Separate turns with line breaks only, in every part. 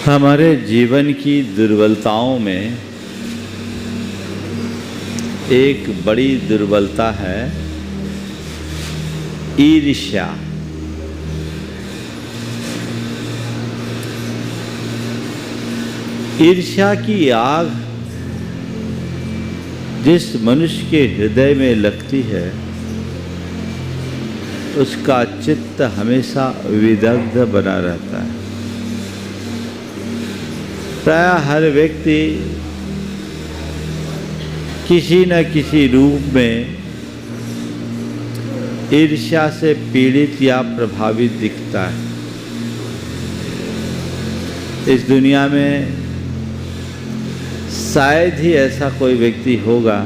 हमारे जीवन की दुर्बलताओं में एक बड़ी दुर्बलता है ईर्ष्या। ईर्ष्या की आग जिस मनुष्य के हृदय में लगती है उसका चित्त हमेशा विदग्ध बना रहता है। प्रायः हर व्यक्ति किसी न किसी रूप में ईर्ष्या से पीड़ित या प्रभावित दिखता है। इस दुनिया में शायद ही ऐसा कोई व्यक्ति होगा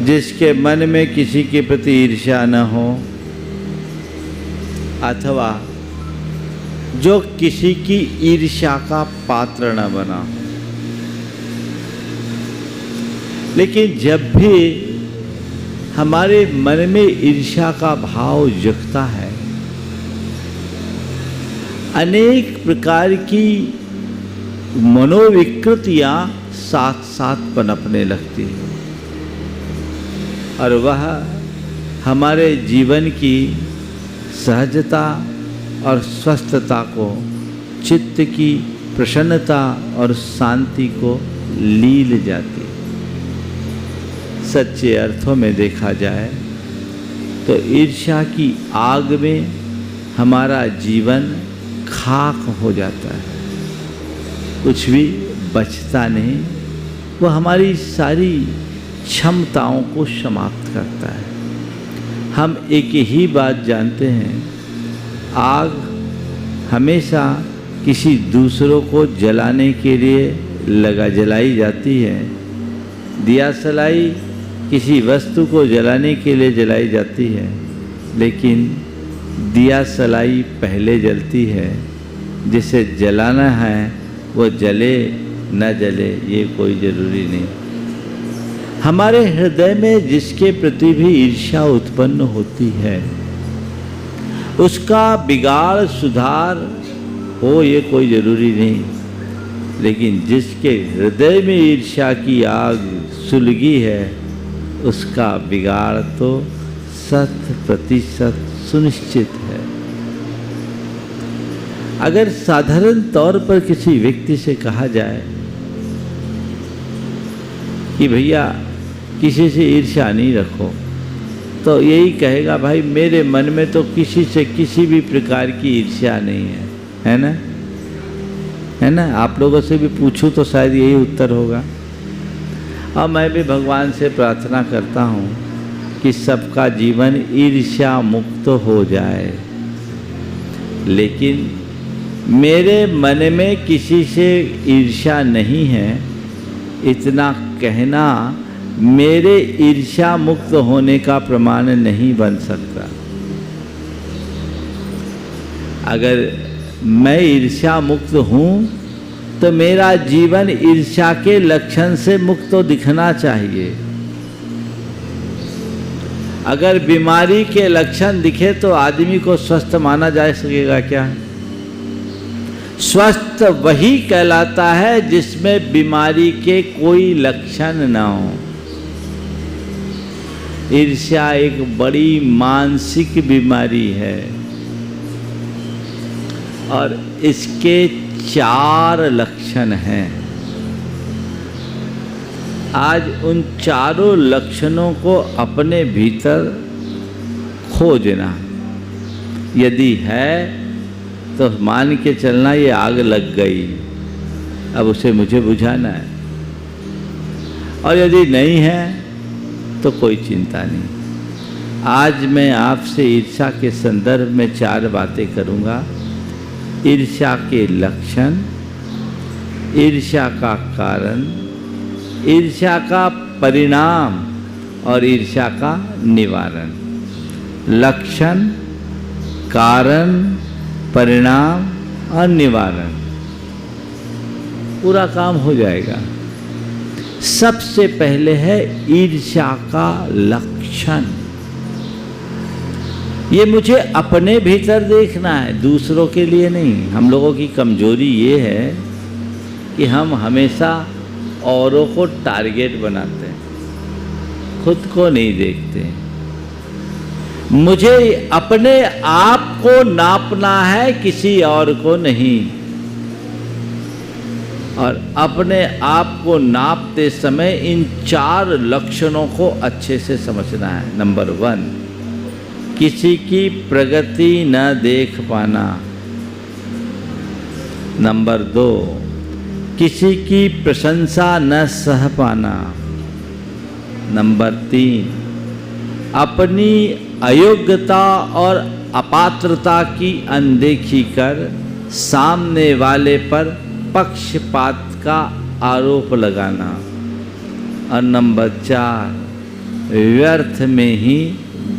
जिसके मन में किसी के प्रति ईर्ष्या न हो अथवा जो किसी की ईर्ष्या का पात्र न बना हो। लेकिन जब भी हमारे मन में ईर्ष्या का भाव जगता है, अनेक प्रकार की मनोविकृतियां साथ साथ पनपने लगती हैं और वह हमारे जीवन की सहजता और स्वस्थता को, चित्त की प्रसन्नता और शांति को लील जाती है। सच्चे अर्थों में देखा जाए तो ईर्ष्या की आग में हमारा जीवन खाक हो जाता है, कुछ भी बचता नहीं। वह हमारी सारी क्षमताओं को समाप्त करता है। हम एक ही बात जानते हैं, आग हमेशा किसी दूसरों को जलाने के लिए जलाई जाती है। दिया सलाई किसी वस्तु को जलाने के लिए जलाई जाती है, लेकिन दिया सलाई पहले जलती है। जिसे जलाना है वो जले न जले ये कोई ज़रूरी नहीं। हमारे हृदय में जिसके प्रति भी ईर्ष्या उत्पन्न होती है उसका बिगाड़ सुधार हो ये कोई ज़रूरी नहीं। लेकिन जिसके हृदय में ईर्ष्या की आग सुलगी है उसका बिगाड़ तो 100% सुनिश्चित है। अगर साधारण तौर पर किसी व्यक्ति से कहा जाए कि भैया किसी से ईर्ष्या नहीं रखो, तो यही कहेगा भाई मेरे मन में तो किसी से किसी भी प्रकार की ईर्ष्या नहीं है, है ना? है ना? आप लोगों से भी पूछूं तो शायद यही उत्तर होगा। और मैं भी भगवान से प्रार्थना करता हूँ कि सबका जीवन ईर्ष्या मुक्त हो जाए। लेकिन मेरे मन में किसी से ईर्ष्या नहीं है, इतना कहना मेरे ईर्ष्या मुक्त होने का प्रमाण नहीं बन सकता। अगर मैं ईर्ष्या मुक्त हूँ तो मेरा जीवन ईर्ष्या के लक्षण से मुक्त तो दिखना चाहिए। अगर बीमारी के लक्षण दिखे तो आदमी को स्वस्थ माना जा सकेगा क्या? स्वस्थ वही कहलाता है जिसमें बीमारी के कोई लक्षण न हो। ईर्ष्या एक बड़ी मानसिक बीमारी है और इसके 4 लक्षण हैं। आज उन चारों लक्षणों को अपने भीतर खोजना, यदि है तो मान के चलना ये आग लग गई, अब उसे मुझे बुझाना है। और यदि नहीं है तो कोई चिंता नहीं। आज मैं आपसे ईर्ष्या के संदर्भ में 4 बातें करूँगा। ईर्ष्या के लक्षण, ईर्ष्या का कारण, ईर्ष्या का परिणाम और ईर्ष्या का निवारण। लक्षण, कारण, परिणाम और निवारण, पूरा काम हो जाएगा। सबसे पहले है ईर्ष्या का लक्षण। ये मुझे अपने भीतर देखना है, दूसरों के लिए नहीं। हम लोगों की कमजोरी ये है कि हम हमेशा औरों को टारगेट बनाते हैं, खुद को नहीं देखते। मुझे अपने आप को नापना है, किसी और को नहीं। और अपने आप को नापते समय इन 4 लक्षणों को अच्छे से समझना है। नंबर 1, किसी की प्रगति न देख पाना। नंबर 2, किसी की प्रशंसा न सह पाना। नंबर 3, अपनी अयोग्यता और अपात्रता की अनदेखी कर सामने वाले पर पक्षपात का आरोप लगाना। और नंबर 4, व्यर्थ में ही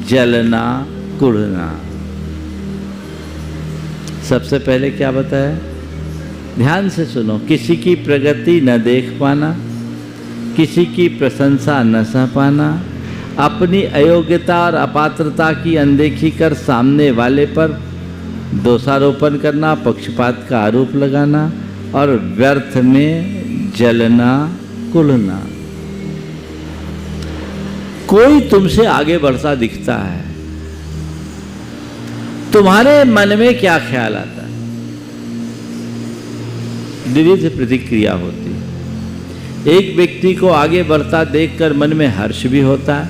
जलना कुढ़ना। सबसे पहले क्या बताया, ध्यान से सुनो। किसी की प्रगति न देख पाना, किसी की प्रशंसा न सह पाना, अपनी अयोग्यता और अपात्रता की अनदेखी कर सामने वाले पर दोषारोपण करना, पक्षपात का आरोप लगाना और व्यर्थ में जलना कुढ़ना। कोई तुमसे आगे बढ़ता दिखता है, तुम्हारे मन में क्या ख्याल आता है? विविध प्रतिक्रिया होती है। एक व्यक्ति को आगे बढ़ता देखकर मन में हर्ष भी होता है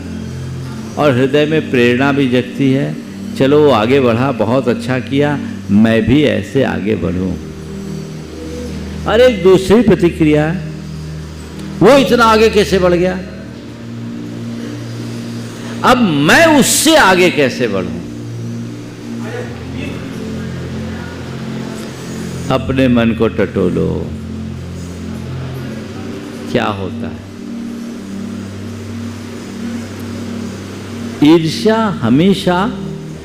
और हृदय में प्रेरणा भी जगती है, चलो वो आगे बढ़ा, बहुत अच्छा किया, मैं भी ऐसे आगे बढ़ूं। और एक दूसरी प्रतिक्रिया है, वो इतना आगे कैसे बढ़ गया, अब मैं उससे आगे कैसे बढ़ूं। अपने मन को टटोलो, क्या होता है। ईर्ष्या हमेशा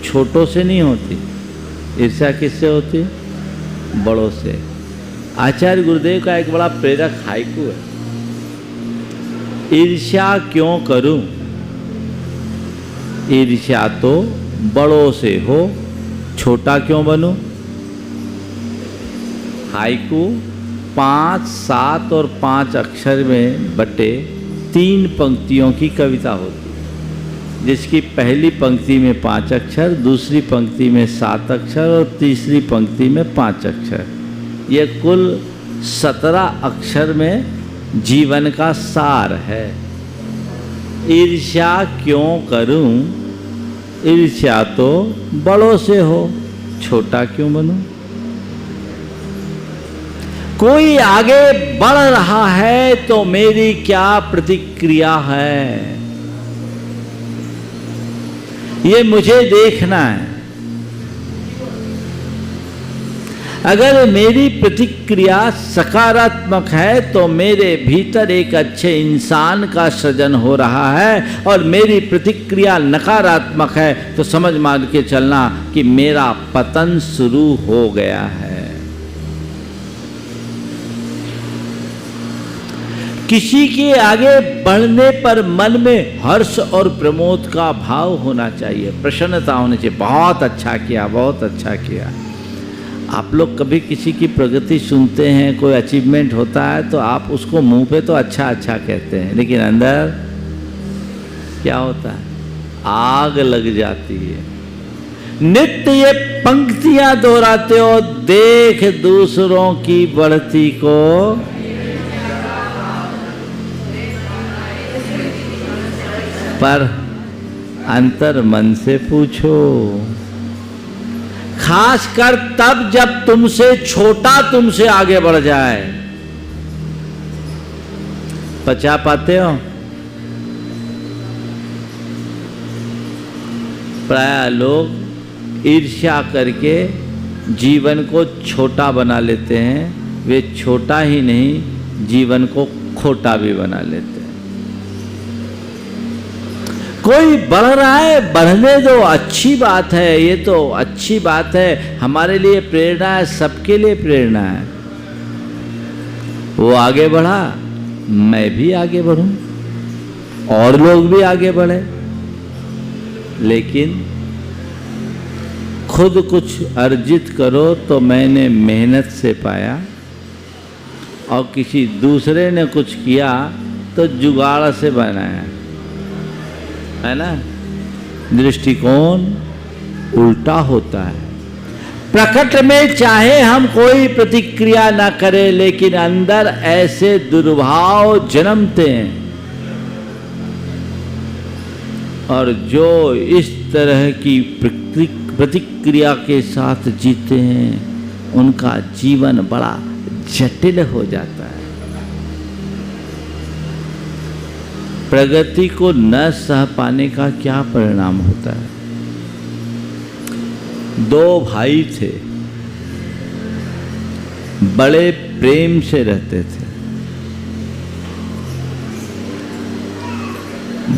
छोटों से नहीं होती, ईर्ष्या किससे होती है? बड़ों से। आचार्य गुरुदेव का एक बड़ा प्रेरक हाइकू है, ईर्ष्या क्यों करूं, ईर्ष्या तो बड़ों से हो, छोटा क्यों बनूं। हाइकू 5, 7 और 5 अक्षर में बटे 3 पंक्तियों की कविता होती है, जिसकी पहली पंक्ति में 5 अक्षर, दूसरी पंक्ति में 7 अक्षर और तीसरी पंक्ति में 5 अक्षर। यह कुल 17 अक्षर में जीवन का सार है। ईर्ष्या क्यों करूं, ईर्ष्या तो बड़ों से हो, छोटा क्यों बनूं। कोई आगे बढ़ रहा है तो मेरी क्या प्रतिक्रिया है, ये मुझे देखना है। अगर मेरी प्रतिक्रिया सकारात्मक है तो मेरे भीतर एक अच्छे इंसान का सृजन हो रहा है, और मेरी प्रतिक्रिया नकारात्मक है तो समझ मान के चलना कि मेरा पतन शुरू हो गया है। किसी के आगे बढ़ने पर मन में हर्ष और प्रमोद का भाव होना चाहिए, प्रसन्नता होनी चाहिए, बहुत अच्छा किया, बहुत अच्छा किया। आप लोग कभी किसी की प्रगति सुनते हैं, कोई अचीवमेंट होता है तो आप उसको मुंह पे तो अच्छा अच्छा कहते हैं, लेकिन अंदर क्या होता है, आग लग जाती है। नित्य ये पंक्तियां दोहराते हो, देख दूसरों की बढ़ती को पर अंतर मन से पूछो, खासकर तब जब तुमसे छोटा तुमसे आगे बढ़ जाए। पचा पाते हो? प्राय लोग ईर्ष्या करके जीवन को छोटा बना लेते हैं, वे छोटा ही नहीं जीवन को खोटा भी बना लेते हैं। कोई बढ़ रहा है, बढ़ने दो, अच्छी बात है, ये तो अच्छी बात है, हमारे लिए प्रेरणा है, सबके लिए प्रेरणा है। वो आगे बढ़ा, मैं भी आगे बढ़ूं, और लोग भी आगे बढ़े। लेकिन खुद कुछ अर्जित करो तो मैंने मेहनत से पाया, और किसी दूसरे ने कुछ किया तो जुगाड़ से बनाया, है ना। दृष्टिकोण उल्टा होता है। प्रकट में चाहे हम कोई प्रतिक्रिया ना करें, लेकिन अंदर ऐसे दुर्भाव जन्मते हैं, और जो इस तरह की प्रतिक्रिया के साथ जीते हैं उनका जीवन बड़ा जटिल हो जाता है। प्रगति को न सह पाने का क्या परिणाम होता है। दो भाई थे, बड़े प्रेम से रहते थे।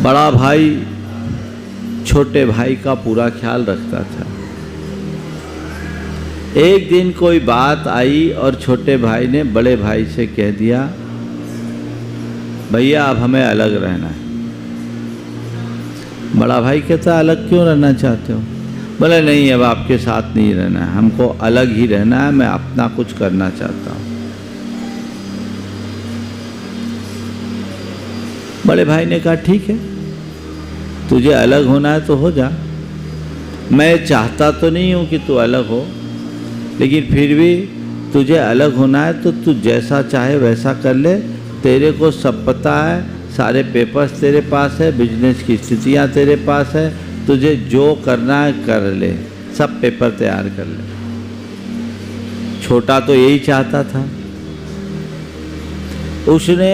बड़ा भाई छोटे भाई का पूरा ख्याल रखता था। एक दिन कोई बात आई और छोटे भाई ने बड़े भाई से कह दिया, भैया अब हमें अलग रहना है। बड़ा भाई कहता, अलग क्यों रहना चाहते हो? बोले नहीं, अब आपके साथ नहीं रहना है, हमको अलग ही रहना है, मैं अपना कुछ करना चाहता हूँ। बड़े भाई ने कहा ठीक है, तुझे अलग होना है तो हो जा। मैं चाहता तो नहीं हूँ कि तू अलग हो, लेकिन फिर भी तुझे अलग होना है तो तू जैसा चाहे वैसा कर ले। तेरे को सब पता है, सारे पेपर्स तेरे पास है, बिजनेस की स्थितियाँ तेरे पास है, तुझे जो करना है कर ले, सब पेपर तैयार कर ले। छोटा तो यही चाहता था। उसने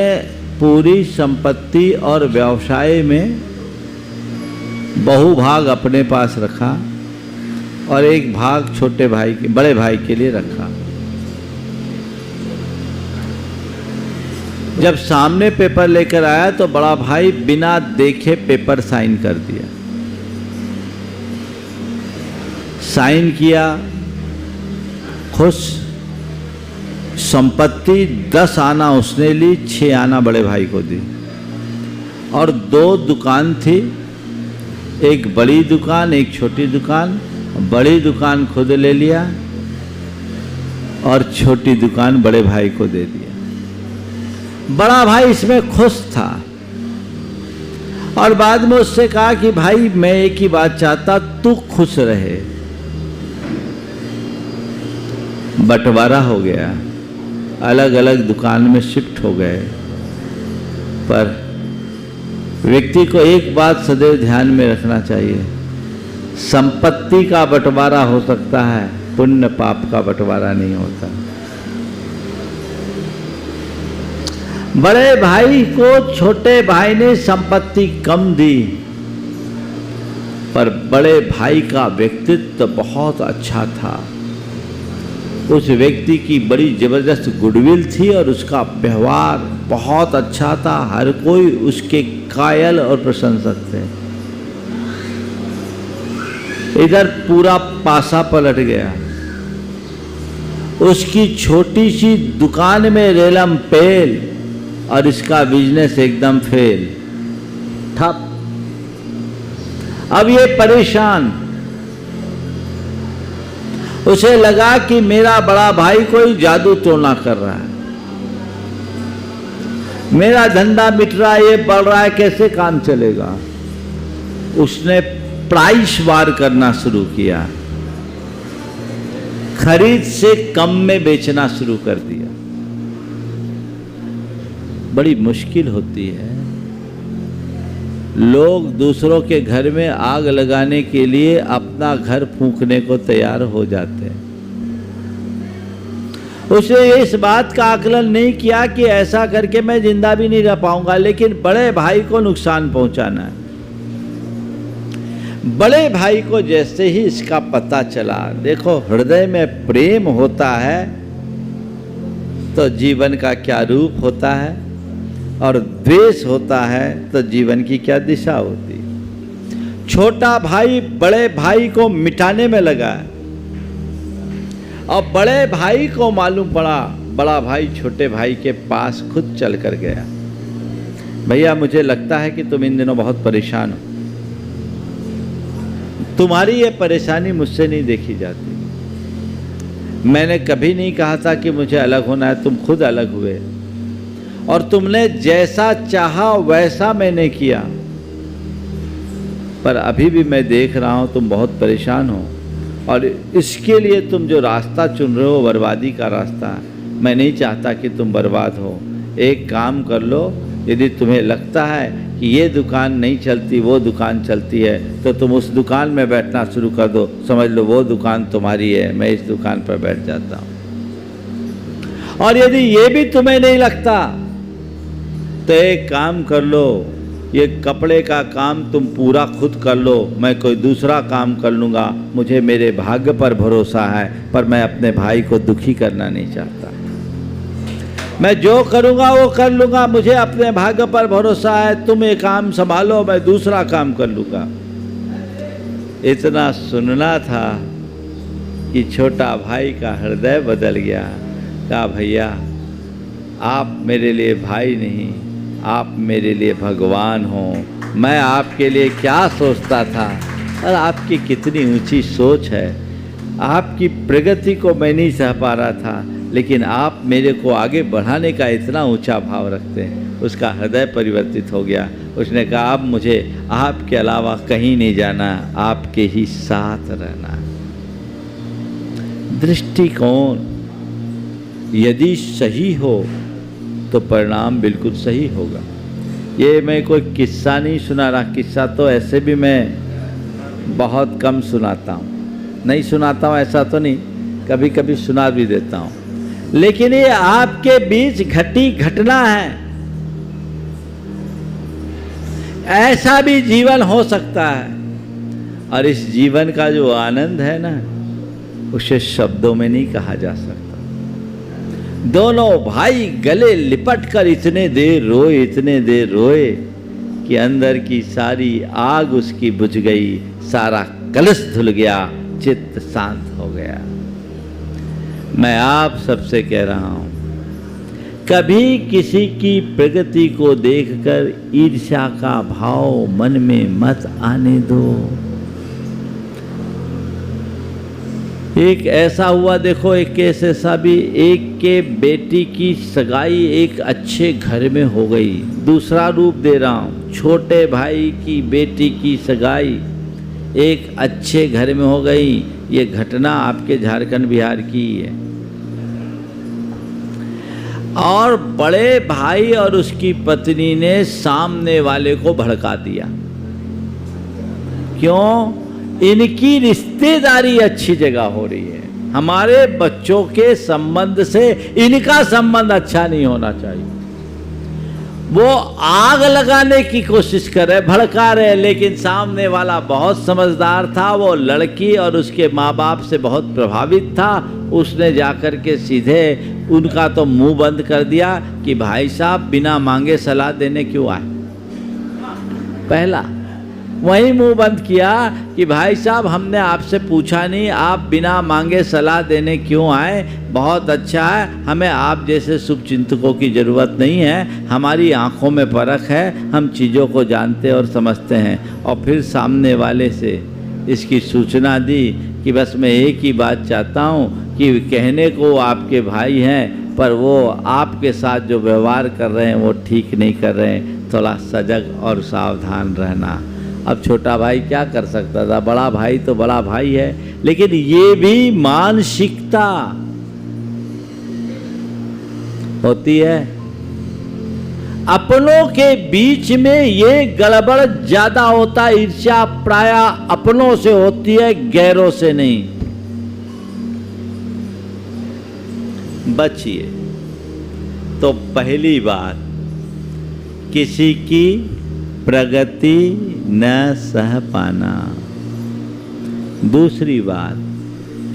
पूरी संपत्ति और व्यवसाय में बहुभाग अपने पास रखा और एक भाग छोटे भाई के, बड़े भाई के लिए रखा। जब सामने पेपर लेकर आया तो बड़ा भाई बिना देखे पेपर साइन कर दिया। साइन किया, खुश। संपत्ति 10 आना उसने ली, 6 आना बड़े भाई को दी। और 2 दुकान थी, एक बड़ी दुकान एक छोटी दुकान। बड़ी दुकान खुद ले लिया और छोटी दुकान बड़े भाई को दे दिया। बड़ा भाई इसमें खुश था और बाद में उससे कहा कि भाई मैं एक ही बात चाहता, तू खुश रहे। बंटवारा हो गया, अलग अलग दुकान में शिफ्ट हो गए। पर व्यक्ति को एक बात सदैव ध्यान में रखना चाहिए, संपत्ति का बंटवारा हो सकता है, पुण्य पाप का बंटवारा नहीं होता। बड़े भाई को छोटे भाई ने संपत्ति कम दी, पर बड़े भाई का व्यक्तित्व बहुत अच्छा था। उस व्यक्ति की बड़ी जबरदस्त गुडविल थी और उसका व्यवहार बहुत अच्छा था। हर कोई उसके कायल और प्रशंसक थे। इधर पूरा पासा पलट गया। उसकी छोटी सी दुकान में रेलम पेल और इसका बिजनेस एकदम फेल, ठप। अब ये परेशान, उसे लगा कि मेरा बड़ा भाई कोई जादू टोना कर रहा है, मेरा धंधा मिट रहा है, ये बढ़ रहा है, कैसे काम चलेगा। उसने प्राइस वार करना शुरू किया, खरीद से कम में बेचना शुरू कर दिया। बड़ी मुश्किल होती है। लोग दूसरों के घर में आग लगाने के लिए अपना घर फूंकने को तैयार हो जाते हैं। उसने इस बात का आकलन नहीं किया कि ऐसा करके मैं जिंदा भी नहीं रह पाऊंगा, लेकिन बड़े भाई को नुकसान पहुंचाना है। बड़े भाई को जैसे ही इसका पता चला, देखो हृदय में प्रेम होता है तो जीवन का क्या रूप होता है, और द्वेष होता है तो जीवन की क्या दिशा होती है। छोटा भाई बड़े भाई को मिटाने में लगा और बड़े भाई को मालूम पड़ा, बड़ा भाई छोटे भाई के पास खुद चल कर गया। भैया मुझे लगता है कि तुम इन दिनों बहुत परेशान हो, तुम्हारी ये परेशानी मुझसे नहीं देखी जाती। मैंने कभी नहीं कहा था कि मुझे अलग होना है, तुम खुद अलग हुए और तुमने जैसा चाहा वैसा मैंने किया। पर अभी भी मैं देख रहा हूँ तुम बहुत परेशान हो और इसके लिए तुम जो रास्ता चुन रहे हो बर्बादी का रास्ता, मैं नहीं चाहता कि तुम बर्बाद हो। एक काम कर लो, यदि तुम्हें लगता है कि ये दुकान नहीं चलती वो दुकान चलती है तो तुम उस दुकान में बैठना शुरू कर दो। समझ लो वो दुकान तुम्हारी है, मैं इस दुकान पर बैठ जाता हूँ। और यदि ये भी तुम्हें नहीं लगता तो एक काम कर लो, ये कपड़े का काम तुम पूरा खुद कर लो, मैं कोई दूसरा काम कर लूँगा। मुझे मेरे भाग्य पर भरोसा है, पर मैं अपने भाई को दुखी करना नहीं चाहता। मैं जो करूँगा वो कर लूँगा, मुझे अपने भाग्य पर भरोसा है। तुम ये काम संभालो, मैं दूसरा काम कर लूँगा। इतना सुनना था कि छोटा भाई का हृदय बदल गया। कहा भैया आप मेरे लिए भाई नहीं, आप मेरे लिए भगवान हो। मैं आपके लिए क्या सोचता था और आपकी कितनी ऊंची सोच है। आपकी प्रगति को मैं नहीं सह पा रहा था, लेकिन आप मेरे को आगे बढ़ाने का इतना ऊंचा भाव रखते हैं। उसका हृदय परिवर्तित हो गया। उसने कहा अब मुझे आपके अलावा कहीं नहीं जाना, आपके ही साथ रहना। दृष्टिकोण यदि सही हो तो परिणाम बिल्कुल सही होगा। ये मैं कोई किस्सा नहीं सुना रहा, किस्सा तो ऐसे भी मैं बहुत कम सुनाता हूँ, नहीं सुनाता हूँ ऐसा तो नहीं, कभी कभी सुना भी देता हूँ, लेकिन ये आपके बीच घटी घटना है। ऐसा भी जीवन हो सकता है और इस जीवन का जो आनंद है ना, उसे शब्दों में नहीं कहा जा सकता। दोनों भाई गले लिपट कर इतने देर रोए कि अंदर की सारी आग उसकी बुझ गई, सारा कलश धुल गया, चित्त शांत हो गया। मैं आप सबसे कह रहा हूं, कभी किसी की प्रगति को देखकर ईर्ष्या का भाव मन में मत आने दो। एक ऐसा हुआ, देखो एक केस ऐसा भी, एक के बेटी की सगाई एक अच्छे घर में हो गई। दूसरा रूप दे रहा हूँ, छोटे भाई की बेटी की सगाई एक अच्छे घर में हो गई। ये घटना आपके झारखंड बिहार की है। और बड़े भाई और उसकी पत्नी ने सामने वाले को भड़का दिया। क्यों? इनकी रिश्तेदारी अच्छी जगह हो रही है, हमारे बच्चों के संबंध से इनका संबंध अच्छा नहीं होना चाहिए। वो आग लगाने की कोशिश कर रहे, भड़का रहे, लेकिन सामने वाला बहुत समझदार था। वो लड़की और उसके माँ बाप से बहुत प्रभावित था। उसने जाकर के सीधे उनका तो मुंह बंद कर दिया कि भाई साहब बिना मांगे सलाह देने क्यों आए। पहला वही मुंह बंद किया कि भाई साहब हमने आपसे पूछा नहीं, आप बिना मांगे सलाह देने क्यों आए। बहुत अच्छा है, हमें आप जैसे शुभचिंतकों की ज़रूरत नहीं है, हमारी आंखों में परख है, हम चीज़ों को जानते और समझते हैं। और फिर सामने वाले से इसकी सूचना दी कि बस मैं एक ही बात चाहता हूँ कि कहने को आपके भाई हैं, पर वो आपके साथ जो व्यवहार कर रहे हैं वो ठीक नहीं कर रहे हैं, थोड़ा सजग और सावधान रहना। अब छोटा भाई क्या कर सकता था, बड़ा भाई तो बड़ा भाई है, लेकिन ये भी मानसिकता होती है। अपनों के बीच में ये गड़बड़ ज्यादा होता है। ईर्ष्या प्राय अपनों से होती है, गैरों से नहीं। बचिए। तो पहली बात, किसी की प्रगति न सह पाना। दूसरी बात,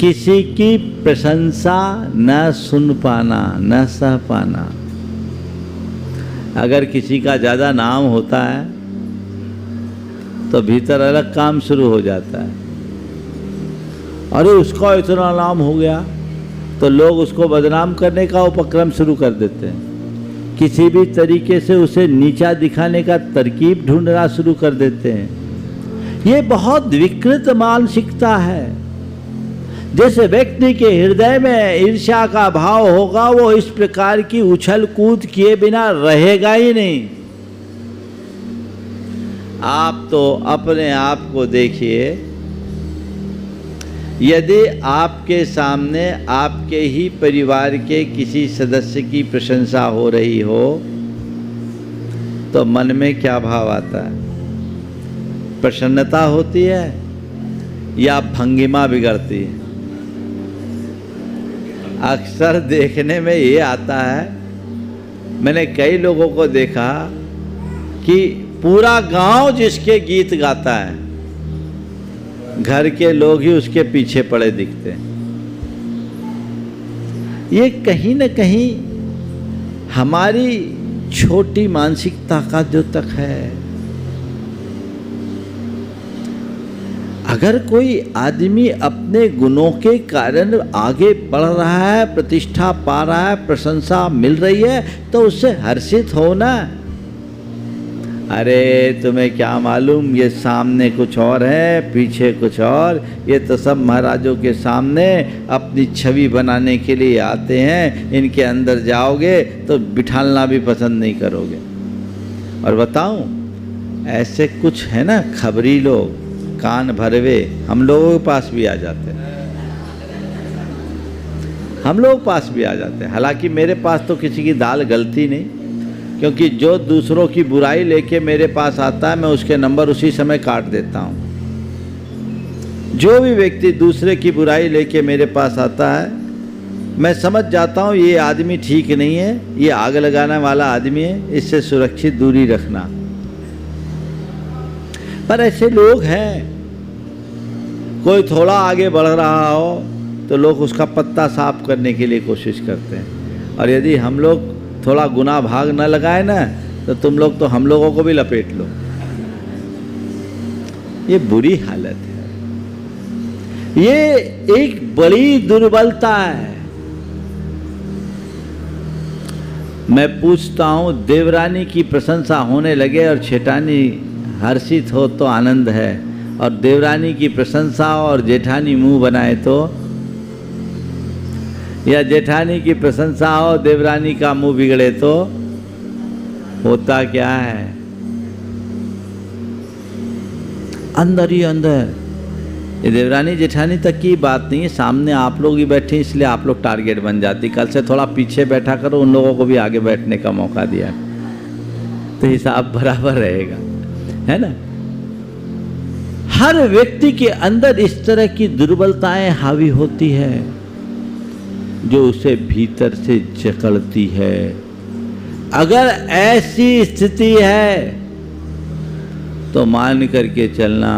किसी की प्रशंसा न सुन पाना, न सह पाना। अगर किसी का ज़्यादा नाम होता है तो भीतर अलग काम शुरू हो जाता है। अरे उसका इतना नाम हो गया, तो लोग उसको बदनाम करने का उपक्रम शुरू कर देते हैं। किसी भी तरीके से उसे नीचा दिखाने का तरकीब ढूंढना शुरू कर देते हैं। ये बहुत विकृत मानसिकता है। जिस व्यक्ति के हृदय में ईर्ष्या का भाव होगा वो इस प्रकार की उछल कूद किए बिना रहेगा ही नहीं। आप तो अपने आप को देखिए, यदि आपके सामने आपके ही परिवार के किसी सदस्य की प्रशंसा हो रही हो तो मन में क्या भाव आता है? प्रसन्नता होती है या भंगिमा बिगड़ती है? अक्सर देखने में ये आता है, मैंने कई लोगों को देखा कि पूरा गांव जिसके गीत गाता है, घर के लोग ही उसके पीछे पड़े दिखते हैं। ये कहीं न कहीं हमारी छोटी मानसिकता का द्योतक है। अगर कोई आदमी अपने गुणों के कारण आगे बढ़ रहा है, प्रतिष्ठा पा रहा है, प्रशंसा मिल रही है, तो उससे हर्षित हो ना। अरे तुम्हें क्या मालूम, ये सामने कुछ और है, पीछे कुछ और, ये तो सब महाराजों के सामने अपनी छवि बनाने के लिए आते हैं, इनके अंदर जाओगे तो बिठालना भी पसंद नहीं करोगे। और बताऊं, ऐसे कुछ है ना खबरी लोग, कान भरवे, हम लोगों के पास भी आ जाते हैं, हम लोगों के पास भी आ जाते हैं। हालांकि मेरे पास तो किसी की दाल गलती नहीं, क्योंकि जो दूसरों की बुराई लेके मेरे पास आता है मैं उसके नंबर उसी समय काट देता हूँ। जो भी व्यक्ति दूसरे की बुराई लेके मेरे पास आता है मैं समझ जाता हूँ ये आदमी ठीक नहीं है, ये आग लगाने वाला आदमी है, इससे सुरक्षित दूरी रखना। पर ऐसे लोग हैं, कोई थोड़ा आगे बढ़ रहा हो तो लोग उसका पत्ता साफ करने के लिए कोशिश करते हैं, और यदि हम लोग थोड़ा गुना भाग न लगाए ना तो तुम लोग तो हम लोगों को भी लपेट लो। ये बुरी हालत है, ये एक बड़ी दुर्बलता है। मैं पूछता हूं, देवरानी की प्रशंसा होने लगे और जेठानी हर्षित हो तो आनंद है, और देवरानी की प्रशंसा और जेठानी मुंह बनाए तो, या जेठानी की प्रशंसा हो देवरानी का मुंह बिगड़े तो होता क्या है? अंदर ही अंदर। ये देवरानी जेठानी तक की बात नहीं है, सामने आप लोग ही बैठे इसलिए आप लोग टारगेट बन जाती। कल से थोड़ा पीछे बैठा करो, उन लोगों को भी आगे बैठने का मौका दिया तो हिसाब बराबर रहेगा, है ना। हर व्यक्ति के अंदर इस तरह की दुर्बलताएं हावी होती है जो उसे भीतर से जकड़ती है। अगर ऐसी स्थिति है तो मान करके चलना,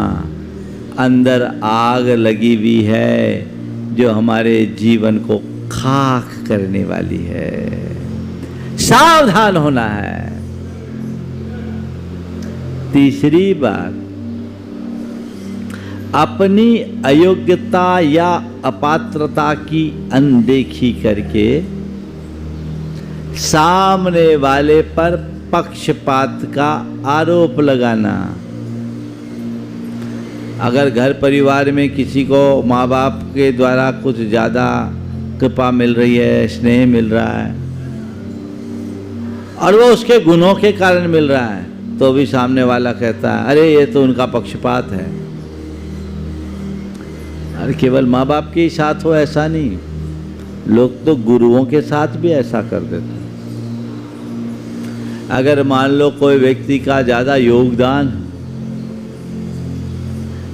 अंदर आग लगी हुई है जो हमारे जीवन को खाक करने वाली है। सावधान होना है। तीसरी बात, अपनी अयोग्यता या अपात्रता की अनदेखी करके सामने वाले पर पक्षपात का आरोप लगाना। अगर घर परिवार में किसी को माँ बाप के द्वारा कुछ ज़्यादा कृपा मिल रही है, स्नेह मिल रहा है, और वो उसके गुणों के कारण मिल रहा है, तो भी सामने वाला कहता है अरे ये तो उनका पक्षपात है। अरे केवल माँ बाप के ही साथ हो ऐसा नहीं, लोग तो गुरुओं के साथ भी ऐसा कर देते हैं। अगर मान लो कोई व्यक्ति का ज़्यादा योगदान,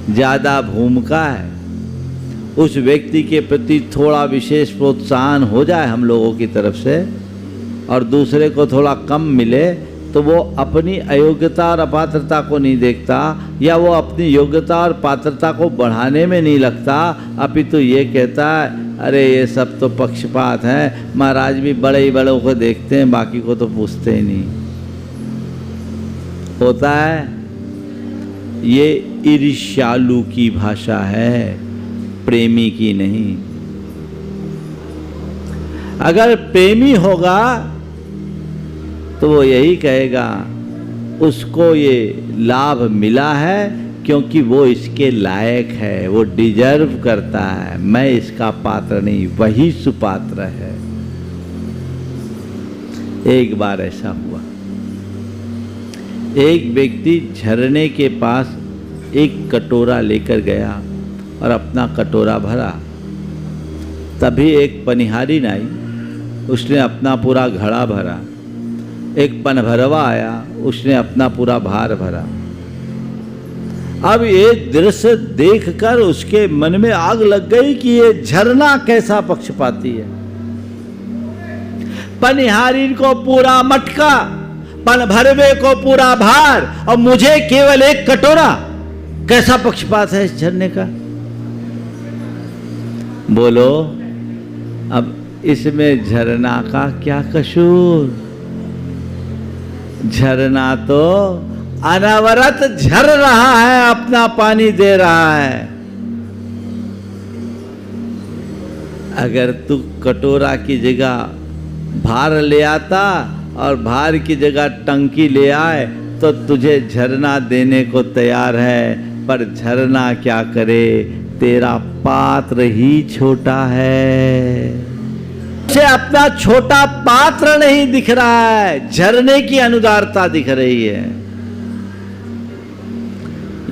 ज़्यादा भूमिका है, उस व्यक्ति के प्रति थोड़ा विशेष प्रोत्साहन हो जाए हम लोगों की तरफ से और दूसरे को थोड़ा कम मिले, तो वो अपनी अयोग्यता और अपात्रता को नहीं देखता, या वो अपनी योग्यता और पात्रता को बढ़ाने में नहीं लगता, अपितु ये कहता है अरे ये सब तो पक्षपात है, महाराज भी बड़े ही बड़ों को देखते हैं, बाकी को तो पूछते ही नहीं। होता है, ये ईर्ष्यालु की भाषा है, प्रेमी की नहीं। अगर प्रेमी होगा तो वो यही कहेगा उसको ये लाभ मिला है क्योंकि वो इसके लायक है, वो डिजर्व करता है। मैं इसका पात्र नहीं, वही सुपात्र है। एक बार ऐसा हुआ, एक व्यक्ति झरने के पास एक कटोरा लेकर गया और अपना कटोरा भरा। तभी एक पनिहारी आई, उसने अपना पूरा घड़ा भरा। एक पनभरवा आया, उसने अपना पूरा भार भरा। अब ये दृश्य देखकर उसके मन में आग लग गई कि ये झरना कैसा पक्षपाती है। पनिहारी को पूरा मटका, पनभरवे को पूरा भार और मुझे केवल एक कटोरा, कैसा पक्षपात है इस झरने का? बोलो, अब इसमें झरना का क्या कसूर? झरना तो अनवरत झर रहा है, अपना पानी दे रहा है। अगर तू कटोरा की जगह भार ले आता और भार की जगह टंकी ले आए तो तुझे झरना देने को तैयार है, पर झरना क्या करे, तेरा पात्र ही छोटा है। उसे अपना छोटा पात्र नहीं दिख रहा है, झरने की अनुदारता दिख रही है।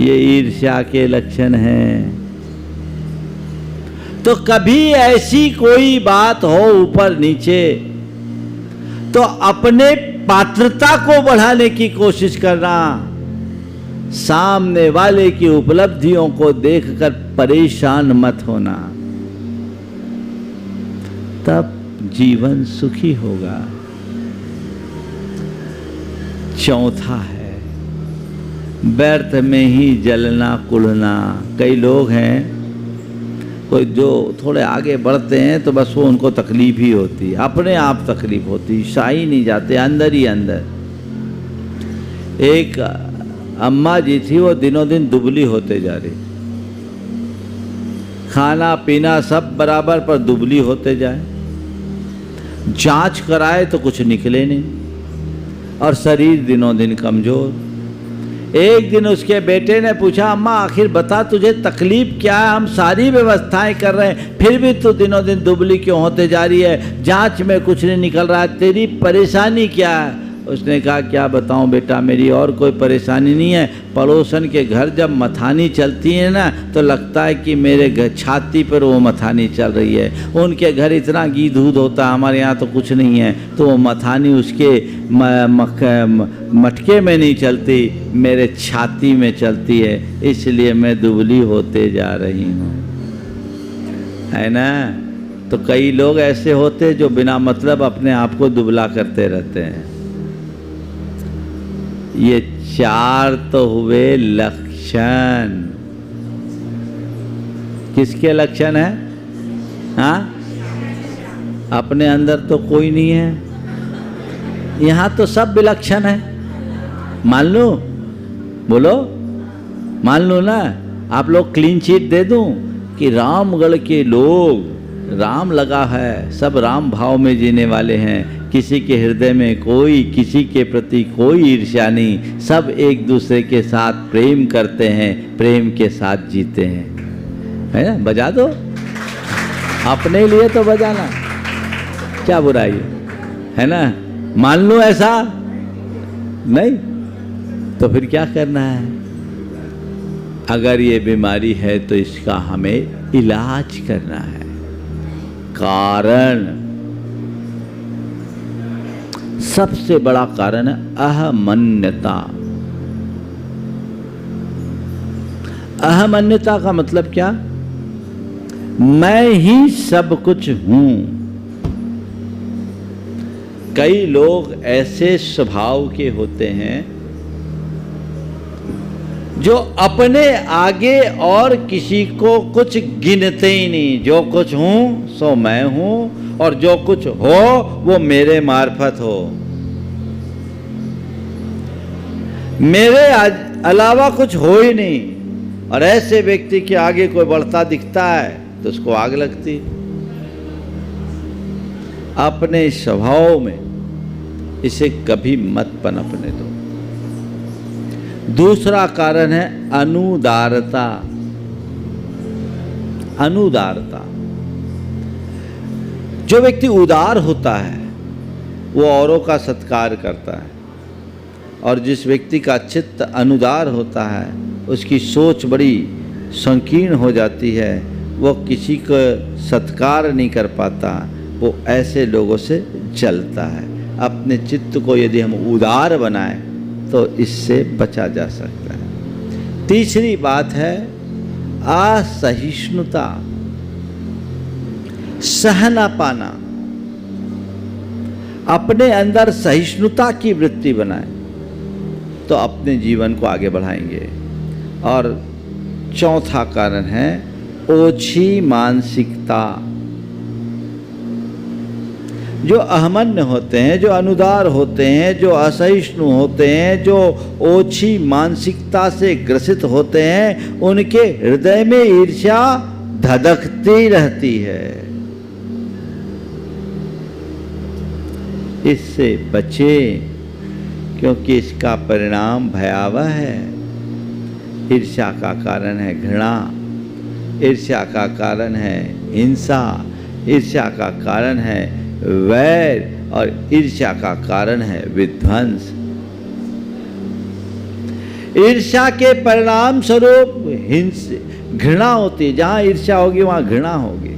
ये ईर्ष्या के लक्षण हैं। तो कभी ऐसी कोई बात हो ऊपर नीचे तो अपने पात्रता को बढ़ाने की कोशिश करना, सामने वाले की उपलब्धियों को देखकर परेशान मत होना, तब जीवन सुखी होगा। चौथा है व्यर्थ में ही जलना कुढ़ना। कई लोग हैं, कोई जो थोड़े आगे बढ़ते हैं तो बस वो उनको तकलीफ ही होती है, अपने आप तकलीफ होती, शाही नहीं जाते, अंदर ही अंदर। एक अम्मा जी थी, वो दिनों दिन दुबली होते जा रही, खाना पीना सब बराबर पर दुबली होते जाए। जांच कराए तो कुछ निकले नहीं और शरीर दिनों दिन कमजोर। एक दिन उसके बेटे ने पूछा, अम्मा आखिर बता तुझे तकलीफ क्या है? हम सारी व्यवस्थाएं कर रहे हैं फिर भी तू दिनों दिन दुबली क्यों होते जा रही है? जांच में कुछ नहीं निकल रहा है, तेरी परेशानी क्या है? उसने कहा, क्या बताऊं बेटा, मेरी और कोई परेशानी नहीं है। पड़ोसन के घर जब मथानी चलती है ना तो लगता है कि मेरे घर छाती पर वो मथानी चल रही है। उनके घर इतना घी दूध होता है, हमारे यहाँ तो कुछ नहीं है, तो वो मथानी उसके मटके में नहीं चलती, मेरे छाती में चलती है, इसलिए मैं दुबली होते जा रही हूँ, है ना। तो कई लोग ऐसे होते जो बिना मतलब अपने आप को दुबला करते रहते हैं। ये चार तो हुए लक्षण। किसके लक्षण है? हाँ, अपने अंदर तो कोई नहीं है, यहाँ तो सब विलक्षण है। मान लो, बोलो, मान लो ना, आप लोग क्लीन चिट दे दूं कि रामगढ़ के लोग, राम लगा है, सब राम भाव में जीने वाले हैं, किसी के हृदय में कोई किसी के प्रति कोई ईर्ष्या नहीं, सब एक दूसरे के साथ प्रेम करते हैं, प्रेम के साथ जीते हैं, है ना। बजा दो, अपने लिए तो बजाना, क्या बुराई है ना। मान लो ऐसा नहीं तो फिर क्या करना है? अगर ये बीमारी है तो इसका हमें इलाज करना है। कारण, सबसे बड़ा कारण है अहमन्यता। अहमन्यता का मतलब क्या? मैं ही सब कुछ हूं। कई लोग ऐसे स्वभाव के होते हैं जो अपने आगे और किसी को कुछ गिनते ही नहीं। जो कुछ हूं सो मैं हूं और जो कुछ हो वो मेरे मार्फत हो, मेरे अलावा कुछ हो ही नहीं। और ऐसे व्यक्ति के आगे कोई बढ़ता दिखता है तो उसको आग लगती। अपने स्वभाव में इसे कभी मत पनपने दो। दूसरा कारण है अनुदारता। अनुदारता, जो व्यक्ति उदार होता है वो औरों का सत्कार करता है, और जिस व्यक्ति का चित्त अनुदार होता है उसकी सोच बड़ी संकीर्ण हो जाती है, वो किसी को सत्कार नहीं कर पाता, वो ऐसे लोगों से जलता है। अपने चित्त को यदि हम उदार बनाएं तो इससे बचा जा सकता है। तीसरी बात है असहिष्णुता, सह ना पाना। अपने अंदर सहिष्णुता की वृत्ति बनाएं तो अपने जीवन को आगे बढ़ाएंगे। और चौथा कारण है ओछी मानसिकता। जो अहमन्य होते हैं, जो अनुदार होते हैं, जो असहिष्णु होते हैं, जो ओछी मानसिकता से ग्रसित होते हैं, उनके हृदय में ईर्ष्या धधकती रहती है। इससे बचें, क्योंकि इसका परिणाम भयावह है। ईर्ष्या का कारण है घृणा, ईर्ष्या का कारण है हिंसा, ईर्ष्या का कारण है वैर, और ईर्ष्या का कारण है विध्वंस। ईर्ष्या के परिणाम स्वरूप घृणा होती है। जहां ईर्ष्या होगी वहां घृणा होगी,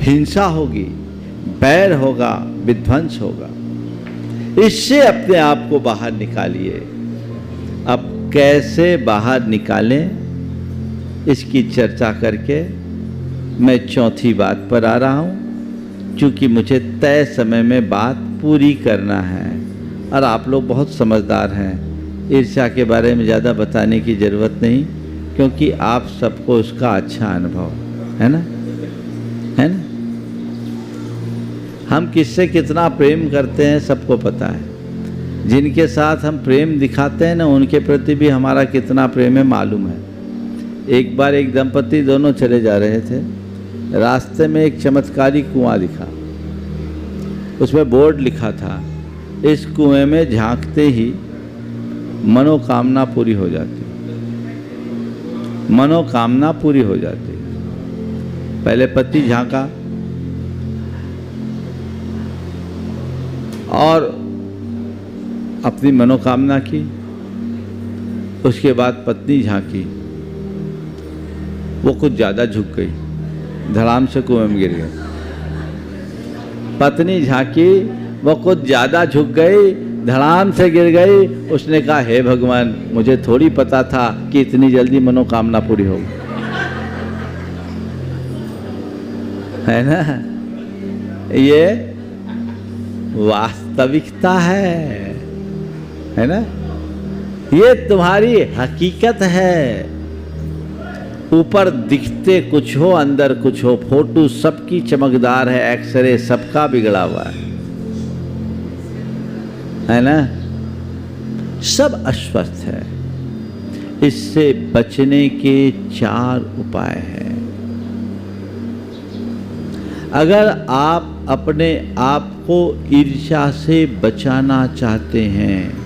हिंसा होगी, बैर होगा, विध्वंस होगा। इससे अपने आप को बाहर निकालिए। अब कैसे बाहर निकालें, इसकी चर्चा करके मैं चौथी बात पर आ रहा हूं, क्योंकि मुझे तय समय में बात पूरी करना है। और आप लोग बहुत समझदार हैं, ईर्ष्या के बारे में ज़्यादा बताने की ज़रूरत नहीं, क्योंकि आप सबको उसका अच्छा अनुभव है ना, है ना। हम किससे कितना प्रेम करते हैं सबको पता है। जिनके साथ हम प्रेम दिखाते हैं ना, उनके प्रति भी हमारा कितना प्रेम है मालूम है। एक बार एक दंपति दोनों चले जा रहे थे, रास्ते में एक चमत्कारी कुआं दिखा। उसमें बोर्ड लिखा था, इस कुएं में झांकते ही मनोकामना पूरी हो जाती, मनोकामना पूरी हो जाती। पहले पति झांका और अपनी मनोकामना की, उसके बाद पत्नी झांकी, वो कुछ ज़्यादा झुक गई, धड़ाम से कुएं में गिर गई। पत्नी झांकी, वो कुछ ज़्यादा झुक गई, धड़ाम से गिर गई। उसने कहा, हे भगवान, मुझे थोड़ी पता था कि इतनी जल्दी मनोकामना पूरी होगी, है ना। ये वास्तविकता है ना। ये तुम्हारी हकीकत है। ऊपर दिखते कुछ हो, अंदर कुछ हो। फोटो सबकी चमकदार है, एक्सरे सबका बिगड़ा हुआ है ना। सब अस्वस्थ है। इससे बचने के 4 उपाय हैं। अगर आप अपने आप को ईर्ष्या से बचाना चाहते हैं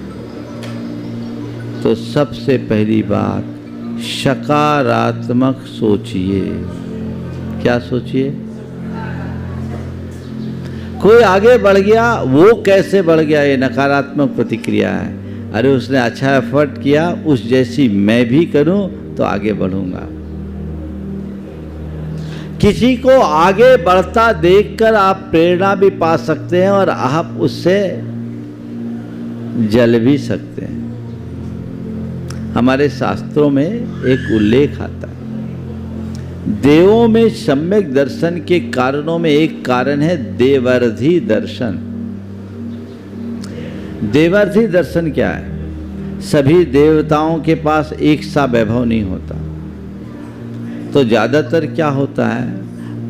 तो सबसे पहली बात, सकारात्मक सोचिए। क्या सोचिए? कोई आगे बढ़ गया, वो कैसे बढ़ गया, ये नकारात्मक प्रतिक्रिया है। अरे उसने अच्छा एफर्ट किया, उस जैसी मैं भी करूं तो आगे बढ़ूंगा। किसी को आगे बढ़ता देखकर आप प्रेरणा भी पा सकते हैं और आप उससे जल भी सकते हैं। हमारे शास्त्रों में एक उल्लेख आता है, देवों में सम्यक दर्शन के कारणों में एक कारण है देवर्धि दर्शन। देवर्धि दर्शन क्या है? सभी देवताओं के पास एक सा वैभव नहीं होता, तो ज़्यादातर क्या होता है,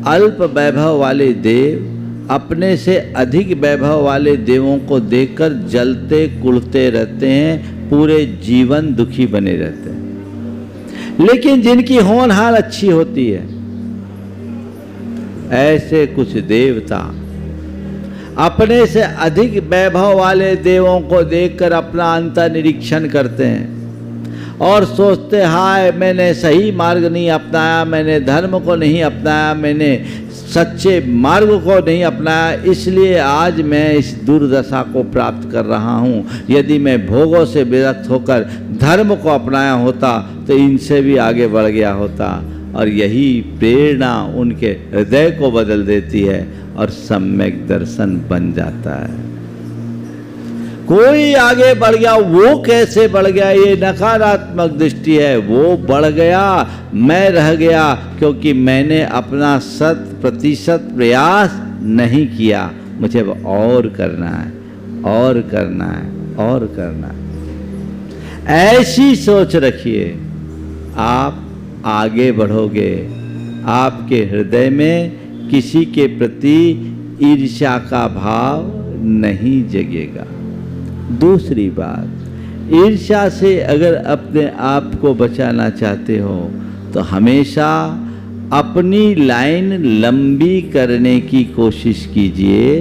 अल्प वैभव वाले देव अपने से अधिक वैभव वाले देवों को देखकर जलते कुढ़ते रहते हैं, पूरे जीवन दुखी बने रहते हैं। लेकिन जिनकी होनहार अच्छी होती है, ऐसे कुछ देवता अपने से अधिक वैभव वाले देवों को देखकर अपना अंतर निरीक्षण करते हैं और सोचते हाय मैंने सही मार्ग नहीं अपनाया, मैंने धर्म को नहीं अपनाया, मैंने सच्चे मार्ग को नहीं अपनाया, इसलिए आज मैं इस दुर्दशा को प्राप्त कर रहा हूँ। यदि मैं भोगों से विरक्त होकर धर्म को अपनाया होता तो इनसे भी आगे बढ़ गया होता। और यही प्रेरणा उनके हृदय को बदल देती है और सम्यक दर्शन बन जाता है। कोई आगे बढ़ गया, वो कैसे बढ़ गया, ये नकारात्मक दृष्टि है। वो बढ़ गया, मैं रह गया, क्योंकि मैंने अपना 100% प्रयास नहीं किया। मुझे अब और करना है, और करना है, और करना है। ऐसी सोच रखिए, आप आगे बढ़ोगे। आपके हृदय में किसी के प्रति ईर्ष्या का भाव नहीं जगेगा। दूसरी बात, ईर्ष्या से अगर अपने आप को बचाना चाहते हो तो हमेशा अपनी लाइन लंबी करने की कोशिश कीजिए,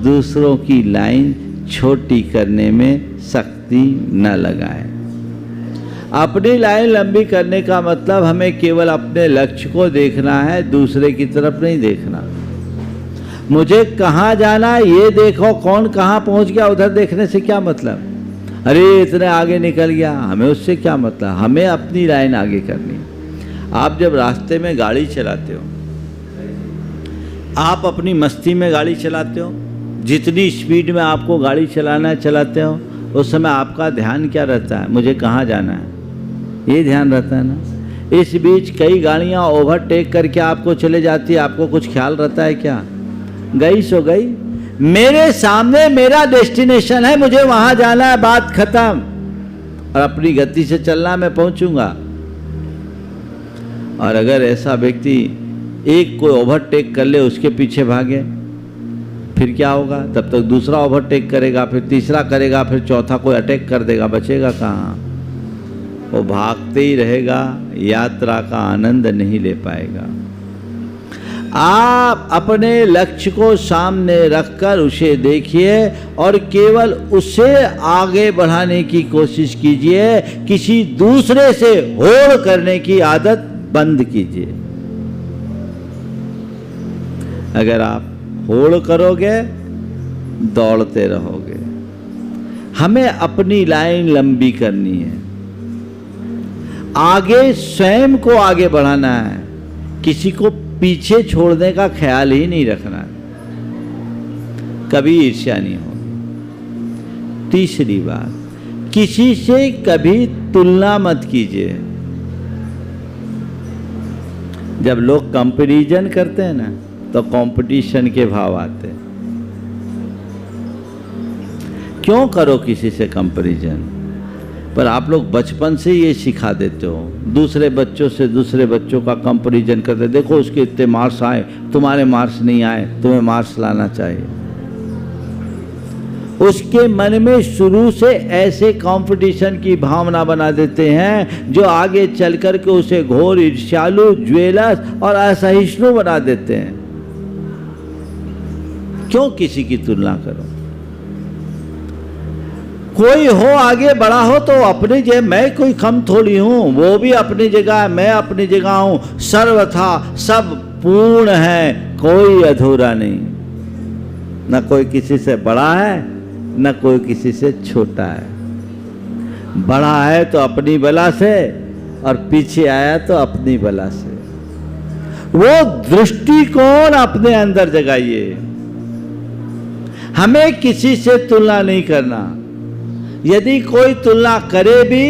दूसरों की लाइन छोटी करने में शक्ति न लगाएं। अपनी लाइन लंबी करने का मतलब हमें केवल अपने लक्ष्य को देखना है, दूसरे की तरफ नहीं देखना। मुझे कहाँ जाना है ये देखो, कौन कहाँ पहुँच गया उधर देखने से क्या मतलब। अरे इतने आगे निकल गया, हमें उससे क्या मतलब। हमें अपनी लाइन आगे करनी है। आप जब रास्ते में गाड़ी चलाते हो, आप अपनी मस्ती में गाड़ी चलाते हो, जितनी स्पीड में आपको गाड़ी चलाना है चलाते हो, उस समय आपका ध्यान क्या रहता है, मुझे कहाँ जाना है, ये ध्यान रहता है ना। इस बीच कई गाड़ियाँ ओवरटेक करके आपको चले जाती है, आपको कुछ ख्याल रहता है क्या। गई सो गई, मेरे सामने मेरा डेस्टिनेशन है, मुझे वहां जाना है, बात खत्म। और अपनी गति से चलना, मैं पहुंचूंगा। और अगर ऐसा व्यक्ति एक कोई ओवरटेक कर ले, उसके पीछे भागे, फिर क्या होगा। तब तक दूसरा ओवरटेक करेगा, फिर तीसरा करेगा, फिर चौथा कोई अटैक कर देगा, बचेगा कहाँ। वो भागते ही रहेगा, यात्रा का आनंद नहीं ले पाएगा। आप अपने लक्ष्य को सामने रखकर उसे देखिए और केवल उसे आगे बढ़ाने की कोशिश कीजिए। किसी दूसरे से होड़ करने की आदत बंद कीजिए। अगर आप होड़ करोगे, दौड़ते रहोगे। हमें अपनी लाइन लंबी करनी है, आगे स्वयं को आगे बढ़ाना है, किसी को पीछे छोड़ने का ख्याल ही नहीं रखना है, कभी ईर्ष्या नहीं होगी। तीसरी बात, किसी से कभी तुलना मत कीजिए। जब लोग कंपैरिजन करते हैं ना, तो कंपटीशन के भाव आते हैं। क्यों करो किसी से कंपैरिजन। पर आप लोग बचपन से ये सिखा देते हो, दूसरे बच्चों से दूसरे बच्चों का कंपैरिजन करते, देखो उसके इतने मार्क्स आए, तुम्हारे मार्क्स नहीं आए, तुम्हें मार्क्स लाना चाहिए। उसके मन में शुरू से ऐसे कंपटीशन की भावना बना देते हैं जो आगे चल कर के उसे घोर ईर्ष्यालु, ज्वेलस और असहिष्णु बना देते हैं। क्यों किसी की तुलना करो। कोई हो आगे बढ़ा हो तो अपनी जगह, मैं कोई कम थोड़ी हूं, वो भी अपनी जगह, मैं अपनी जगह हूं। सर्वथा सब पूर्ण है, कोई अधूरा नहीं। न कोई किसी से बड़ा है, न कोई किसी से छोटा है। बड़ा है तो अपनी बला से, और पीछे आया तो अपनी बला से। वो दृष्टिकोण अपने अंदर जगाइए। हमें किसी से तुलना नहीं करना। यदि कोई तुलना करे भी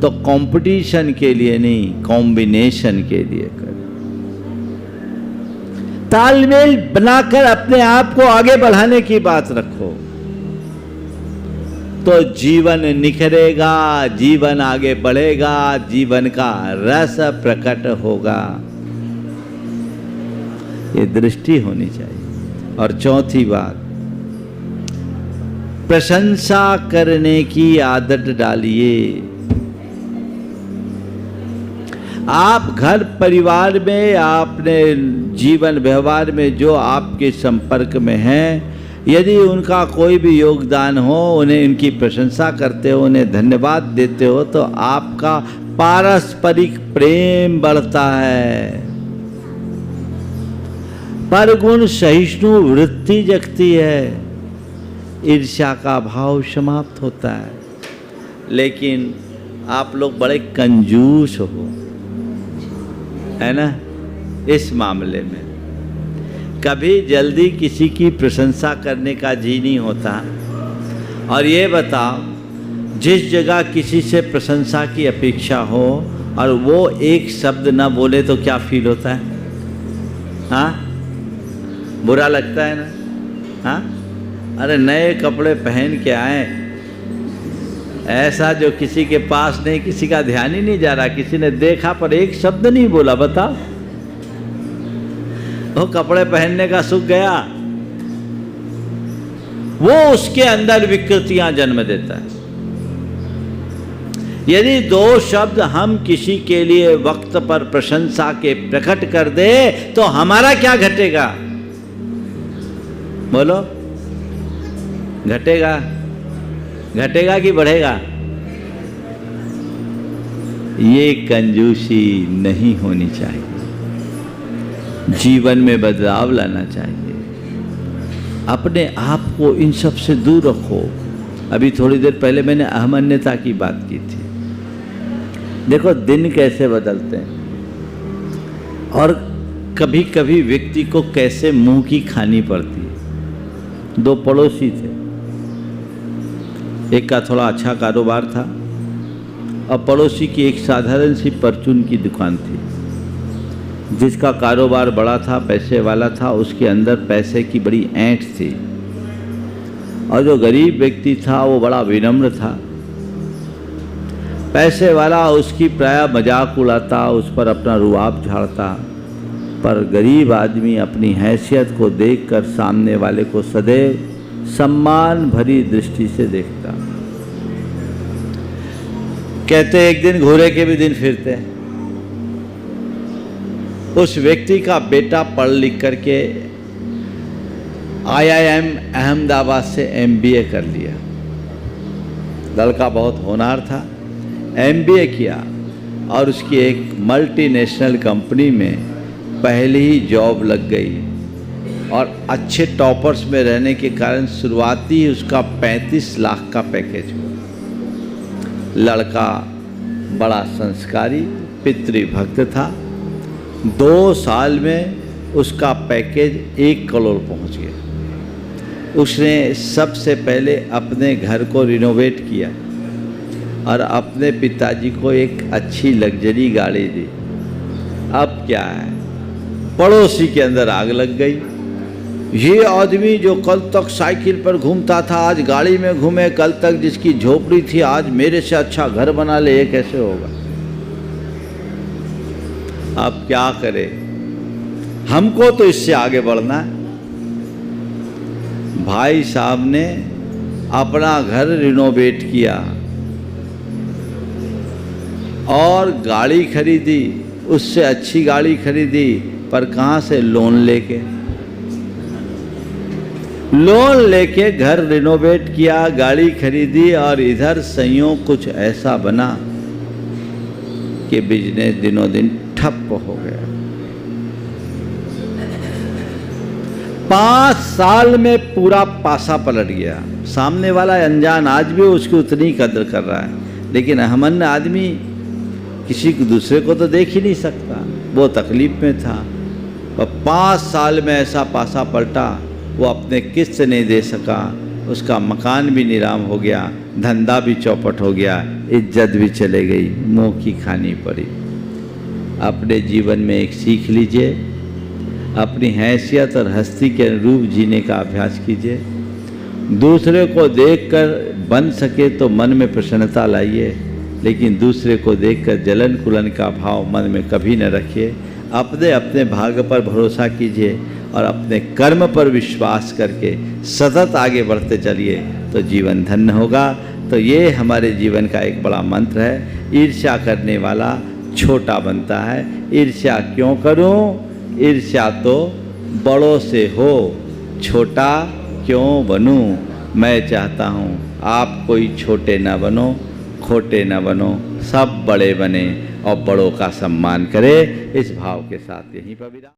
तो कंपटीशन के लिए नहीं, कॉम्बिनेशन के लिए करे। तालमेल बनाकर अपने आप को आगे बढ़ाने की बात रखो, तो जीवन निखरेगा, जीवन आगे बढ़ेगा, जीवन का रस प्रकट होगा। ये दृष्टि होनी चाहिए। और चौथी बात, प्रशंसा करने की आदत डालिए। आप घर परिवार में, आपने जीवन व्यवहार में जो आपके संपर्क में हैं, यदि उनका कोई भी योगदान हो, उन्हें उनकी प्रशंसा करते हो, उन्हें धन्यवाद देते हो, तो आपका पारस्परिक प्रेम बढ़ता है, परगुण सहिष्णु वृत्ति जगती है, ईर्ष्या का भाव समाप्त होता है। लेकिन आप लोग बड़े कंजूस हो, है ना, इस मामले में कभी जल्दी किसी की प्रशंसा करने का जी नहीं होता। और ये बताओ, जिस जगह किसी से प्रशंसा की अपेक्षा हो और वो एक शब्द ना बोले तो क्या फील होता है? हाँ, बुरा लगता है ना? हाँ, अरे नए कपड़े पहन के आए, ऐसा जो किसी के पास नहीं, किसी का ध्यान ही नहीं जा रहा, किसी ने देखा पर एक शब्द नहीं बोला, बताओ, वो कपड़े पहनने का सुख गया, वो उसके अंदर विकृतियां जन्म देता है। यदि दो शब्द हम किसी के लिए वक्त पर प्रशंसा के प्रकट कर दे तो हमारा क्या घटेगा? बोलो, घटेगा? घटेगा कि बढ़ेगा? ये कंजूसी नहीं होनी चाहिए, जीवन में बदलाव लाना चाहिए, अपने आप को इन सब से दूर रखो। अभी थोड़ी देर पहले मैंने अहमन्यता की बात की थी। देखो दिन कैसे बदलते हैं और कभी कभी व्यक्ति को कैसे मुंह की खानी पड़ती है। दो पड़ोसी थे, एक का थोड़ा अच्छा कारोबार था और पड़ोसी की एक साधारण सी परचून की दुकान थी। जिसका कारोबार बड़ा था, पैसे वाला था, उसके अंदर पैसे की बड़ी ऐंठ थी, और जो गरीब व्यक्ति था वो बड़ा विनम्र था। पैसे वाला उसकी प्राय मजाक उड़ाता, उस पर अपना रुआब झाड़ता, पर गरीब आदमी अपनी हैसियत को देखकर सामने वाले को सदैव सम्मान भरी दृष्टि से देखता। कहते एक दिन घोड़े के भी दिन फिरते हैं। उस व्यक्ति का बेटा पढ़ लिख करके IIM अहमदाबाद से MBA कर लिया। लड़का बहुत होनहार था, MBA किया और उसकी एक मल्टीनेशनल कंपनी में पहले ही जॉब लग गई और अच्छे टॉपर्स में रहने के कारण शुरुआती उसका 35 लाख का पैकेज हुआ। लड़का बड़ा संस्कारी पितृभक्त था। 2 साल में उसका पैकेज 1 करोड़ पहुंच गया। उसने सबसे पहले अपने घर को रिनोवेट किया और अपने पिताजी को एक अच्छी लग्जरी गाड़ी दी। अब क्या है, पड़ोसी के अंदर आग लग गई। ये आदमी जो कल तक साइकिल पर घूमता था आज गाड़ी में घूमे, कल तक जिसकी झोपड़ी थी आज मेरे से अच्छा घर बना ले, ये कैसे होगा? अब क्या करे, हमको तो इससे आगे बढ़ना है। भाई साहब ने अपना घर रिनोवेट किया और गाड़ी खरीदी, उससे अच्छी गाड़ी खरीदी, पर कहाँ से? लोन लेके घर रिनोवेट किया, गाड़ी खरीदी और इधर संयोग कुछ ऐसा बना कि बिजनेस दिनों दिन ठप हो गया। 5 साल में पूरा पासा पलट गया। सामने वाला अनजान आज भी उसकी उतनी कदर कर रहा है, लेकिन अहमन आदमी किसी को दूसरे को तो देख ही नहीं सकता, वो तकलीफ में था। और 5 साल में ऐसा पासा पलटा, वो अपने किस्त नहीं दे सका, उसका मकान भी नीलाम हो गया, धंधा भी चौपट हो गया, इज्जत भी चले गई, मुंह की खानी पड़ी। अपने जीवन में एक सीख लीजिए, अपनी हैसियत और हस्ती के अनुरूप जीने का अभ्यास कीजिए। दूसरे को देखकर बन सके तो मन में प्रसन्नता लाइए, लेकिन दूसरे को देखकर जलन कुलन का भाव मन में कभी न रखिए। अपने अपने भाग्य पर भरोसा कीजिए और अपने कर्म पर विश्वास करके सतत आगे बढ़ते चलिए तो जीवन धन्य होगा। तो ये हमारे जीवन का एक बड़ा मंत्र है। ईर्ष्या करने वाला छोटा बनता है। ईर्ष्या क्यों करूं? ईर्ष्या तो बड़ों से हो, छोटा क्यों बनूं, मैं चाहता हूँ आप कोई छोटे ना बनो, खोटे ना बनो, सब बड़े बने और बड़ों का सम्मान करे। इस भाव के साथ यहीं पर विराम।